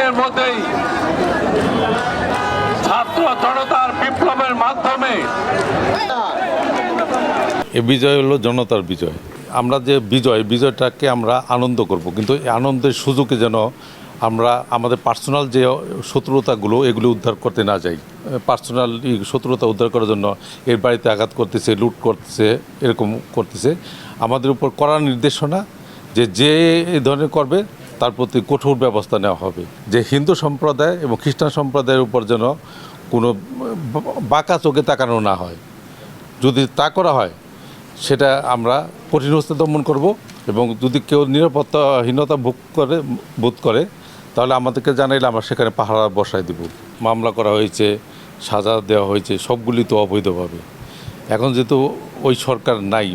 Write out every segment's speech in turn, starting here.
দিনের মধ্যেই ছাত্র জনতার বিপ্লবের মাধ্যমে এই বিজয় হলো জনতার বিজয়। আমরা যে বিজয়টাকে আমরা আনন্দ করব, কিন্তু এই আনন্দের সুযোগে যেন আমরা আমাদের পার্সোনাল যে শত্রুতাগুলো এগুলো উদ্ধার করতে না যাই। পার্সোনাল শত্রুতা উদ্ধার করার জন্য এর বাড়িতে আঘাত করতেছে, লুট করতেছে, এরকম করতেছে। আমাদের উপর কড়া নির্দেশনা যে এই ধরনের করবে তার প্রতি কঠোর ব্যবস্থা নেওয়া হবে। যে হিন্দু সম্প্রদায় এবং খ্রিস্টান সম্প্রদায়ের উপর যেন কোনো বাঁকা চোখে তাকানো না হয়। যদি তা করা হয় সেটা আমরা কঠিন হস্তে দমন করব, এবং যদি কেউ নিরাপত্তাহীনতা বোধ করে তাহলে আমাদেরকে জানাইলে আমরা সেখানে পাহারা বসায় দিব। মামলা করা হয়েছে, সাজা দেওয়া হয়েছে, সবগুলি তো অবৈধভাবে। এখন যেহেতু ওই সরকার নাই,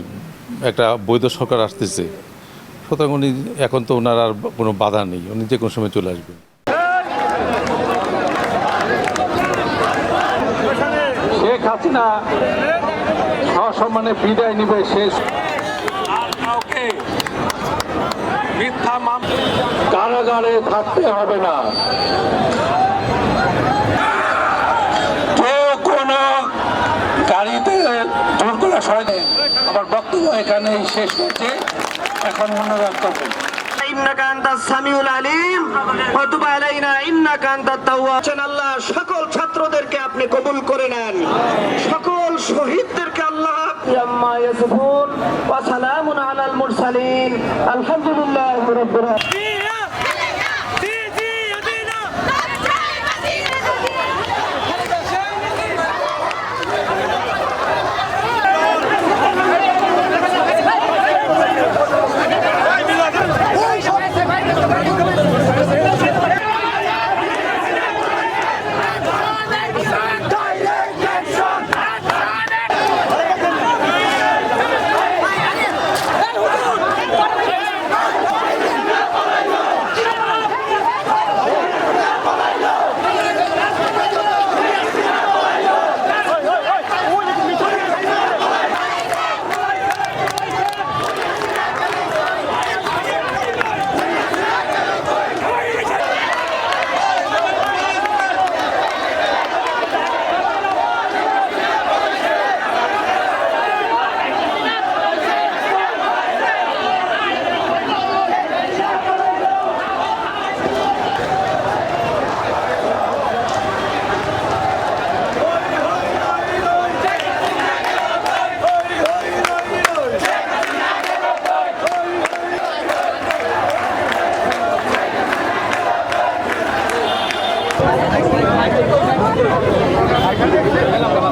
একটা বৈধ সরকার আসতেছে, সুতরাং উনি এখন তো ওনার আর কোনো বাধা নেই, উনি যে কোনো সময় চলে আসবেন। শেখ হাসিনা সসম্মানে বিদায় নিবে। শেষ আর কাউকে মিথ্যা কারাগারে থাকতে হবে না। কেউ কোনো গাড়িতে জোর করে সরাই। আমার বক্তব্য এখানেই শেষ হচ্ছে। এখন মনোরঞ্জন করবেন। ইন্নাকা আনতাস সামিউল আলিম ওয়া তুব আলাইনা ইন্নাকা আনতাত তাওয়াব। আল্লাহ সকল ছাত্রদেরকে আপনি কবুল করে নেন, সকল শহীদদেরকে আল্লাহ ইয়াম্মা ইয়াসফুন ওয়া সালামুন আলাল মুরসালিন আলহামদুলিল্লাহি রাব্বিল আলামিন। I